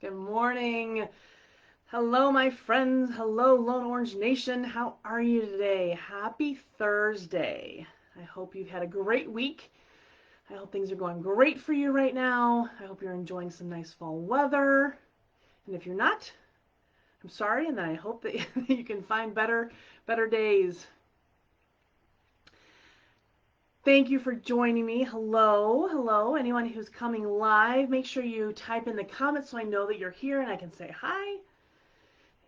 Good morning. Hello, my friends. Hello, Lone Orange Nation. How are you today? Happy Thursday. I hope you've had a great week. I hope things are going great for you right now. I hope you're enjoying some nice fall weather. And if you're not, I'm sorry, and I hope that you can find better days. Thank you for joining me. Hello. Anyone who's coming live, make sure you type in the comments so I know that you're here and I can say hi.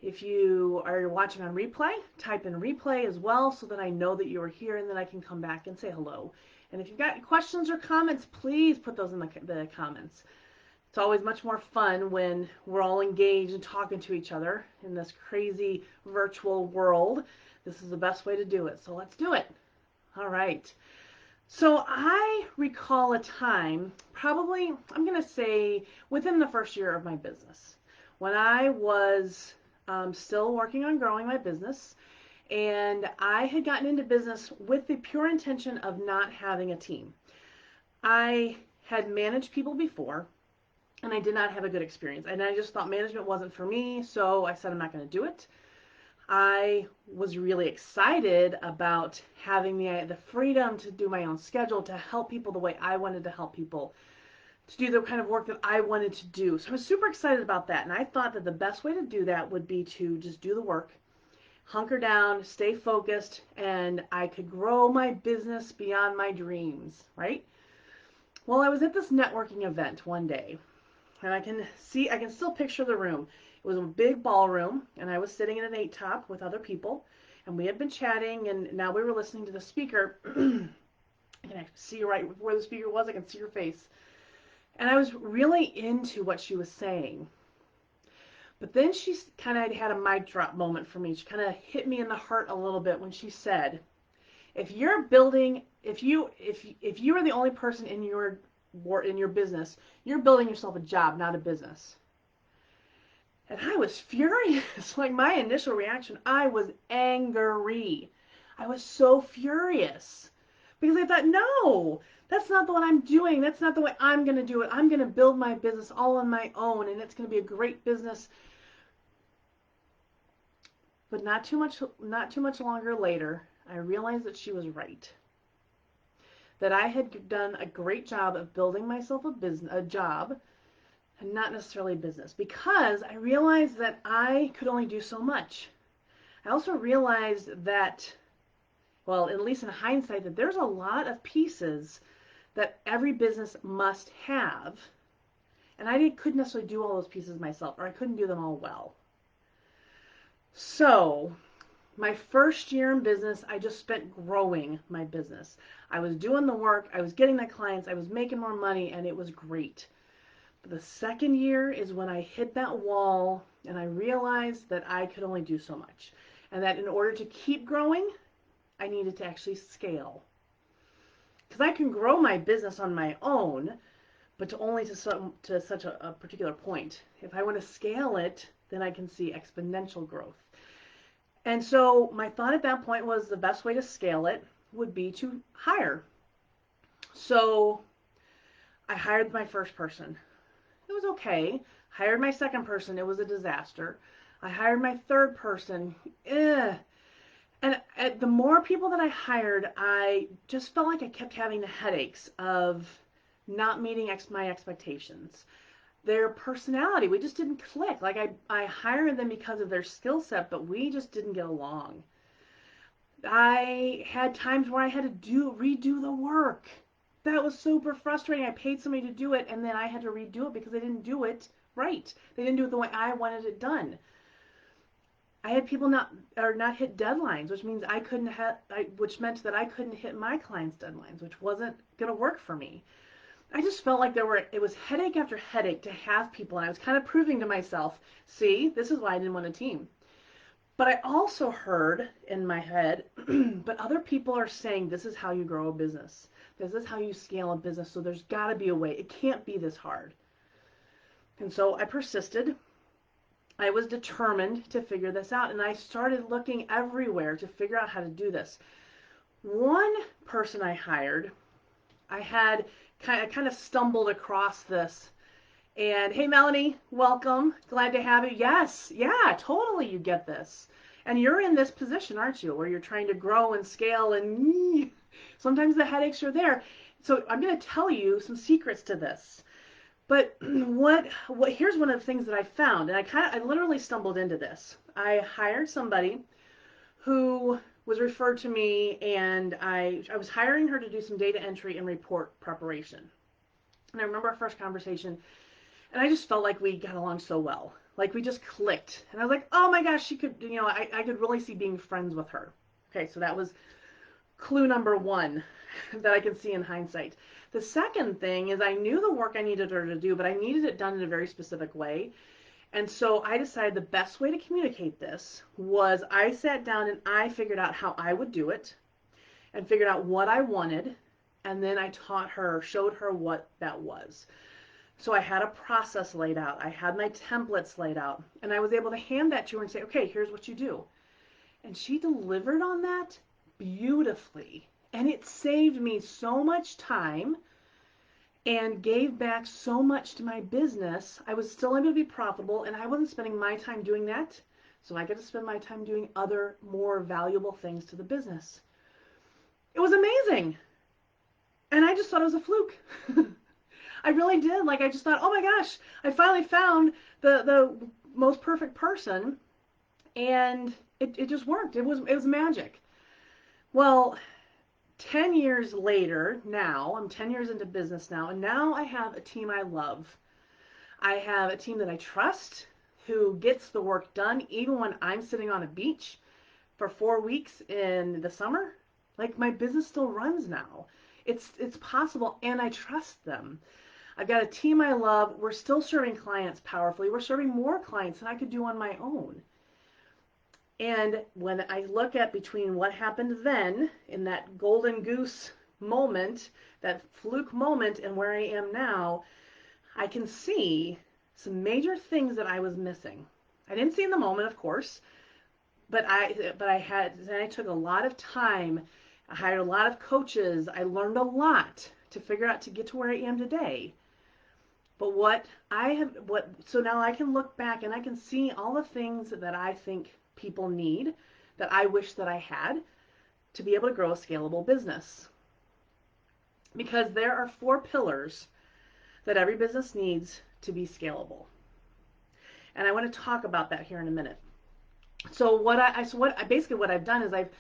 If you are watching on replay, type in replay as well so that I know that you are here and then I can come back and say hello. And if you've got questions or comments, please put those in the comments. It's always much more fun when we're all engaged and talking to each other in this crazy virtual world. This is the best way to do it, so let's do it. All right. So I recall a time, probably, I'm going to say within the first year of my business, when I was still working on growing my business, and I had gotten into business with the pure intention of not having a team. I had managed people before, and I did not have a good experience, and I just thought management wasn't for me, so I said I'm not going to do it. I was really excited about having the freedom to do my own schedule, to help people the way I wanted to help people, to do the kind of work that I wanted to do. So I was super excited about that. And I thought that the best way to do that would be to just do the work, hunker down, stay focused, and I could grow my business beyond my dreams, right? Well, I was at this networking event one day, and I can still picture the room. It was a big ballroom, and I was sitting in an 8-top with other people, and we had been chatting, and now we were listening to the speaker. I can actually see right where the speaker was. I can see her face. And I was really into what she was saying. But then she kind of had a mic drop moment for me. She kind of hit me in the heart a little bit when she said, if you're building, if you are the only person in your business, you're building yourself a job, not a business. And I was furious. Like, my initial reaction, I was angry. I was so furious because I thought, no, that's not what I'm doing. That's not the way I'm going to do it. I'm going to build my business all on my own, and it's going to be a great business. But not too much longer later, I realized that she was right. That I had done a great job of building myself a job, and not necessarily a business, because I realized that I could only do so much. I also realized that, well, at least in hindsight, that there's a lot of pieces that every business must have, and I couldn't necessarily do all those pieces myself, or I couldn't do them all well. So my first year in business, I just spent growing my business. I was doing the work, I was getting the clients, I was making more money, and it was great. But the second year is when I hit that wall and I realized that I could only do so much. And that in order to keep growing, I needed to actually scale. Because I can grow my business on my own, but only to such a particular point. If I want to scale it, then I can see exponential growth. And so my thought at that point was the best way to scale it would be to hire. So I hired my first person. It was okay. Hired my second person. It was a disaster. I hired my third person. And the more people that I hired, I just felt like I kept having the headaches of not meeting my expectations. Their personality, we just didn't click. Like, I hired them because of their skill set, but we just didn't get along. I had times where I had to redo the work. That was super frustrating. I paid somebody to do it, and then I had to redo it because they didn't do it right. They didn't do it the way I wanted it done. I had people not hit deadlines, which means which meant that I couldn't hit my clients' deadlines, which wasn't gonna work for me. I just felt like it was headache after headache to have people, and I was kind of proving to myself, see, this is why I didn't want a team. But I also heard in my head, but other people are saying this is how you grow a business. This is how you scale a business. So there's got to be a way. It can't be this hard. And so I persisted. I was determined to figure this out. And I started looking everywhere to figure out how to do this. One person I hired, I kind of stumbled across this. And hey, Melanie, welcome. Glad to have you. Yes, yeah, totally. You get this. And you're in this position, aren't you, where you're trying to grow and scale, and sometimes the headaches are there. So I'm going to tell you some secrets to this. But what here's one of the things that I found, and I literally stumbled into this. I hired somebody who was referred to me, and I was hiring her to do some data entry and report preparation. And I remember our first conversation, and I just felt like we got along so well. Like we just clicked. And I was like, oh my gosh, she could, I could really see being friends with her. Okay, so that was clue number one that I can see in hindsight. The second thing is I knew the work I needed her to do, but I needed it done in a very specific way. And so I decided the best way to communicate this was I sat down and I figured out how I would do it and figured out what I wanted. And then I taught her, showed her what that was. So I had a process laid out. I had my templates laid out. And I was able to hand that to her and say, okay, here's what you do. And she delivered on that beautifully. And it saved me so much time and gave back so much to my business. I was still able to be profitable, and I wasn't spending my time doing that. So I get to spend my time doing other more valuable things to the business. It was amazing. And I just thought it was a fluke. I really did. Like, I just thought, oh my gosh, I finally found the most perfect person, and it just worked. It was magic. Well, 10 years later, now, I'm 10 years into business now, and now I have a team I love. I have a team that I trust, who gets the work done even when I'm sitting on a beach for 4 weeks in the summer. Like, my business still runs now. It's possible, and I trust them. I've got a team I love. We're still serving clients powerfully. We're serving more clients than I could do on my own. And when I look at between what happened then in that golden goose moment, that fluke moment, and where I am now, I can see some major things that I was missing. I didn't see in the moment, of course, but I took a lot of time. I hired a lot of coaches. I learned a lot to figure out to get to where I am today. But so now I can look back and I can see all the things that I think people need, that I wish that I had to be able to grow a scalable business. Because there are 4 pillars that every business needs to be scalable. And I want to talk about that here in a minute. So basically what I've done is I've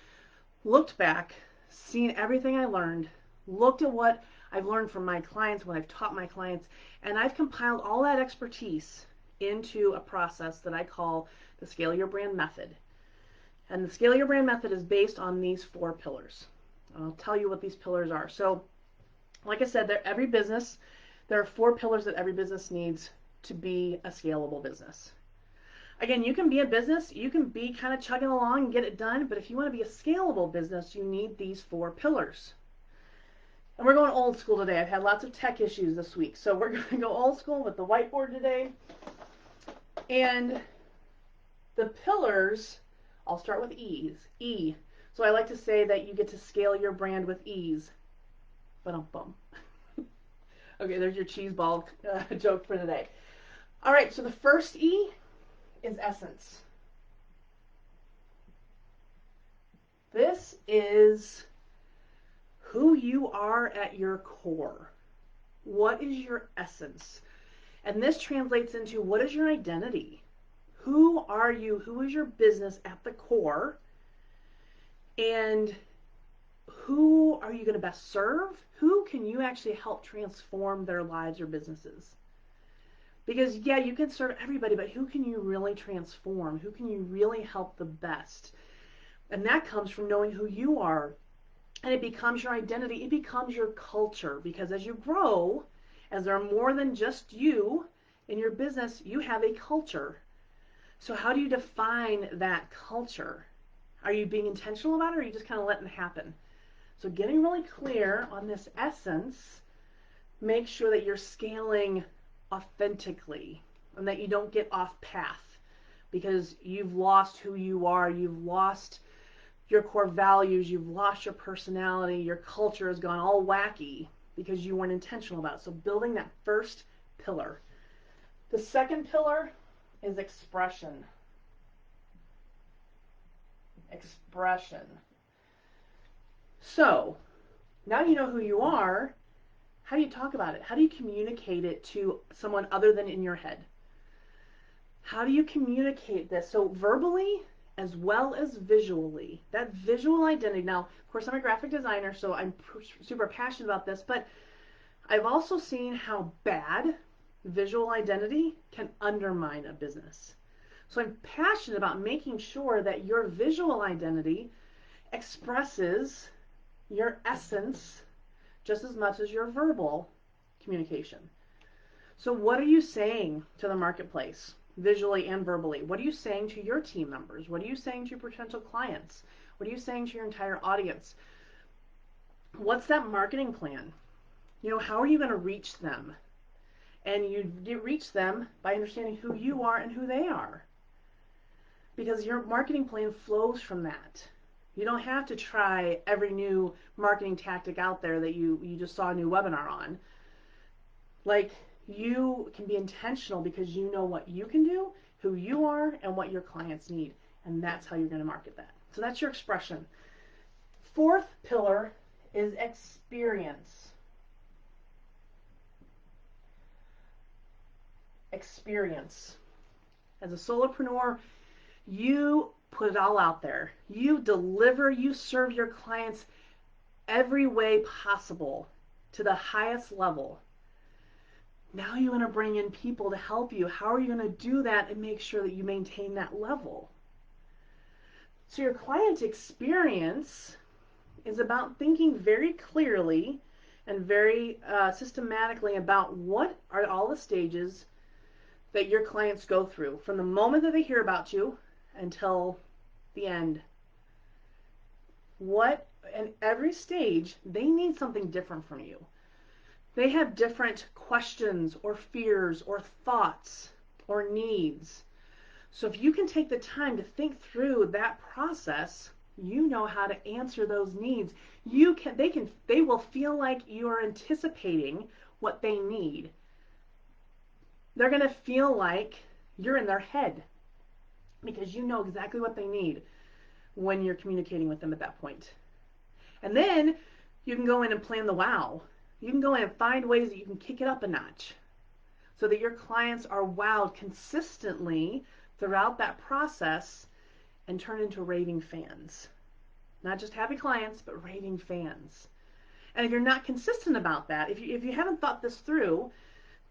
looked back, seen everything I learned, looked at what I've learned from my clients, what I've taught my clients, and I've compiled all that expertise into a process that I call the Scale Your Brand Method. And the Scale Your Brand Method is based on these 4 pillars. I'll tell you what these pillars are. So, like I said, there are 4 pillars that every business needs to be a scalable business. Again, you can be a business, you can be kind of chugging along and get it done, but if you want to be a scalable business, you need these 4 pillars. And we're going old school today. I've had lots of tech issues this week, so we're going to go old school with the whiteboard today. And the pillars, I'll start with ease. E. So I like to say that you get to scale your brand with ease. Ba-dum-bum. Okay, there's your cheese ball joke for today. All right, so the first E is essence. This is who you are at your core. What is your essence? And this translates into what is your identity? Who are you? Who is your business at the core? And who are you going to best serve? Who can you actually help transform their lives or businesses? Because, yeah, you can serve everybody, but who can you really transform? Who can you really help the best? And that comes from knowing who you are. And it becomes your identity. It becomes your culture. Because as you grow, as there are more than just you in your business, you have a culture. So how do you define that culture? Are you being intentional about it, or are you just kind of letting it happen? So getting really clear on this essence, make sure that you're scaling authentically and that you don't get off path because you've lost who you are, you've lost your core values, you've lost your personality, your culture has gone all wacky because you weren't intentional about it. So building that first pillar. The second pillar is expression. Expression. So, now you know who you are. How do you talk about it? How do you communicate it to someone other than in your head? How do you communicate this? So verbally as well as visually. That visual identity. Now, of course, I'm a graphic designer, so I'm super passionate about this, but I've also seen how bad visual identity can undermine a business. So I'm passionate about making sure that your visual identity expresses your essence just as much as your verbal communication. So what are you saying to the marketplace, visually and verbally? What are you saying to your team members? What are you saying to your potential clients? What are you saying to your entire audience? What's that marketing plan? You know, how are you going to reach them? And you reach them by understanding who you are and who they are. Because your marketing plan flows from that. You don't have to try every new marketing tactic out there that you just saw a new webinar on. Like, you can be intentional because you know what you can do, who you are, and what your clients need. And that's how you're going to market that. So that's your expression. Fourth pillar is experience. Experience. As a solopreneur, you put it all out there. You deliver, you serve your clients every way possible to the highest level. Now you want to bring in people to help you. How are you going to do that and make sure that you maintain that level? So your client experience is about thinking very clearly and very systematically about what are all the stages that your clients go through from the moment that they hear about you until the end. And every stage, they need something different from you. They have different questions or fears or thoughts or needs. So if you can take the time to think through that process, you know how to answer those needs. They will feel like you are anticipating what they need. They're going to feel like you're in their head because you know exactly what they need when you're communicating with them at that point. And then you can go in and plan the wow. You can go in and find ways that you can kick it up a notch so that your clients are wowed consistently throughout that process and turn into raving fans. Not just happy clients, but raving fans. And if you're not consistent about that, if you haven't thought this through,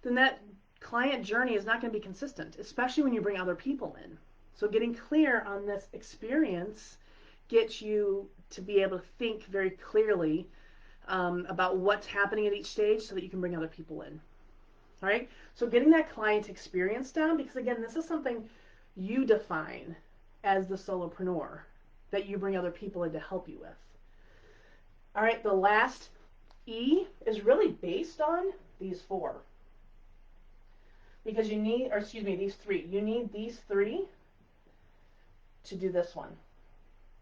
then that client journey is not going to be consistent, especially when you bring other people in. So getting clear on this experience gets you to be able to think very clearly about what's happening at each stage so that you can bring other people in. All right? So getting that client experience down, because again, this is something you define as the solopreneur that you bring other people in to help you with. All right, the last E is really based on these four. Because these three. You need these three to do this one.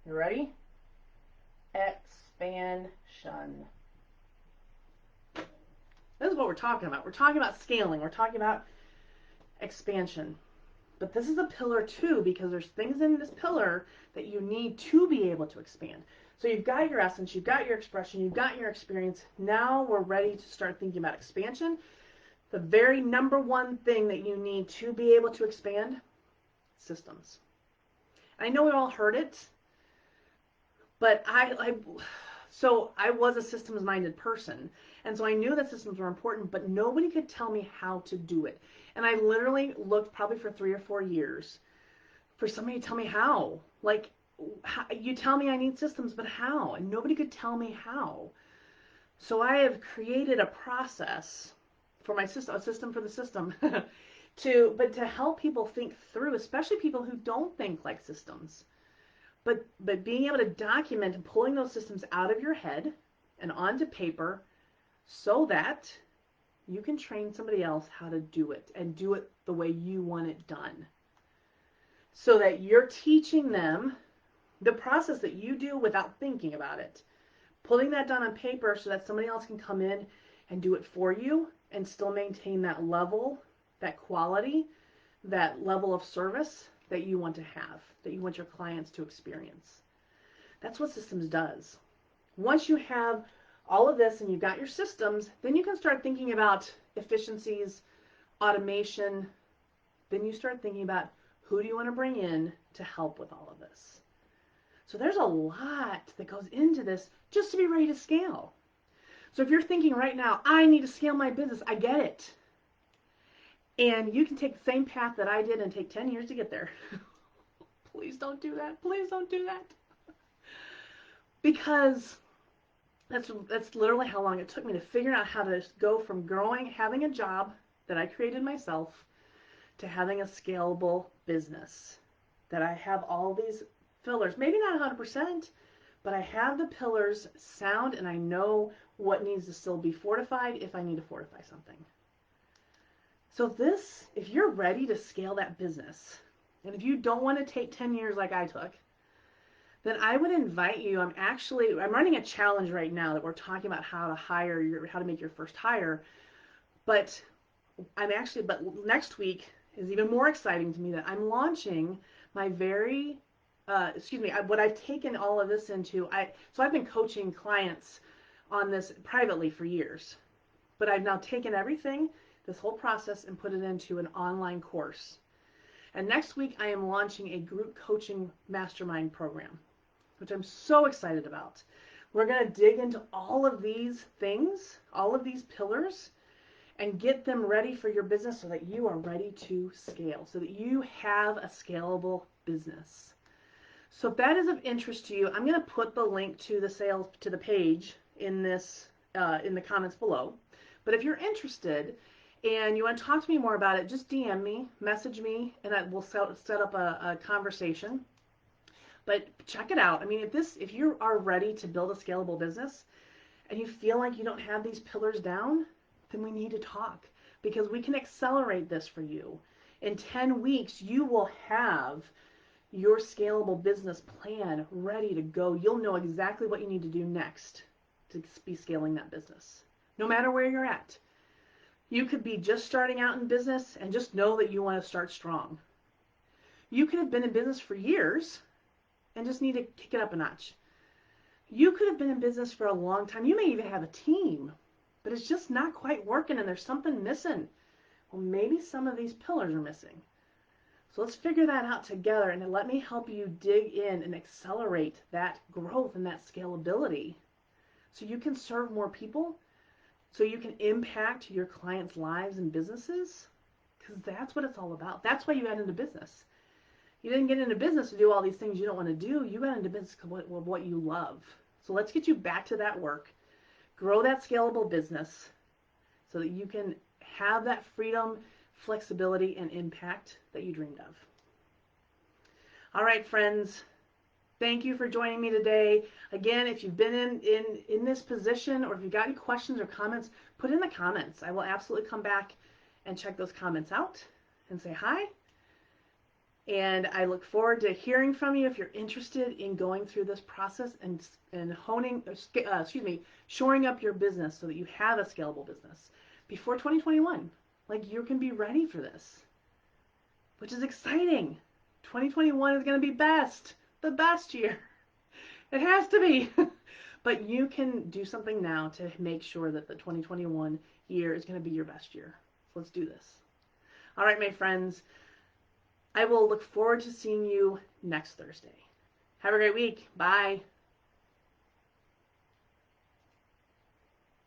You ready? Expansion. This is what we're talking about. We're talking about scaling. We're talking about expansion. But this is a pillar too, because there's things in this pillar that you need to be able to expand. So you've got your essence, you've got your expression, you've got your experience. Now we're ready to start thinking about expansion. The very number one thing that you need to be able to expand, systems. I know we all heard it, but I was a systems-minded person, and so I knew that systems were important, but nobody could tell me how to do it. And I literally looked probably for 3 or 4 years for somebody to tell me how. Like, you tell me I need systems, but how? And nobody could tell me how. So I have created a process for my system, a system for the system, to help people think through, especially people who don't think like systems. But being able to document and pulling those systems out of your head and onto paper so that you can train somebody else how to do it and do it the way you want it done. So that you're teaching them the process that you do without thinking about it. Putting that down on paper so that somebody else can come in and do it for you and still maintain that level that quality, that level of service that you want to have, that you want your clients to experience. That's what systems does. Once you have all of this and you've got your systems, then you can start thinking about efficiencies, automation. Then you start thinking about who do you want to bring in to help with all of this. So there's a lot that goes into this just to be ready to scale. So if you're thinking right now, I need to scale my business, I get it. And you can take the same path that I did and take 10 years to get there. Please don't do that. Please don't do that. Because that's literally how long it took me to figure out how to go from growing, having a job that I created myself, to having a scalable business. That I have all these pillars, maybe not 100%, but I have the pillars sound and I know what needs to still be fortified if I need to fortify something. So this, if you're ready to scale that business, and if you don't want to take 10 years like I took, then I would invite you. I'm running a challenge right now that we're talking about how to make your first hire. But next week is even more exciting to me, that I'm launching my what I've taken all of this into. So I've been coaching clients on this privately for years, but I've now taken everything, this whole process, and put it into an online course. And next week I am launching a group coaching mastermind program, which I'm so excited about. We're going to dig into all of these things, all of these pillars, and get them ready for your business so that you are ready to scale, so that you have a scalable business. So if that is of interest to you, I'm going to put the link to the page in the comments below. But if you're interested and you want to talk to me more about it, just DM me, message me, and we'll set up a conversation. But check it out. I mean, if you are ready to build a scalable business and you feel like you don't have these pillars down, then we need to talk, because we can accelerate this for you. In 10 weeks, you will have your scalable business plan ready to go. You'll know exactly what you need to do next to be scaling that business, no matter where you're at. You could be just starting out in business and just know that you want to start strong. You could have been in business for years and just need to kick it up a notch. You could have been in business for a long time. You may even have a team, but it's just not quite working and there's something missing. Well, maybe some of these pillars are missing. So let's figure that out together, and let me help you dig in and accelerate that growth and that scalability so you can serve more people, so you can impact your clients' lives and businesses, because that's what it's all about. That's why you got into business. You didn't get into business to do all these things you don't want to do. You got into business with what you love. So let's get you back to that work. Grow that scalable business so that you can have that freedom, flexibility, and impact that you dreamed of. All right, friends. Thank you for joining me today. Again, if you've been in this position, or if you've got any questions or comments, put in the comments. I will absolutely come back and check those comments out and say hi. And I look forward to hearing from you if you're interested in going through this process and shoring up your business so that you have a scalable business before 2021. Like, you can be ready for this, which is exciting. 2021 is going to be the best year. It has to be. But you can do something now to make sure that the 2021 year is going to be your best year. So let's do this. All right, my friends. I will look forward to seeing you next Thursday. Have a great week. Bye.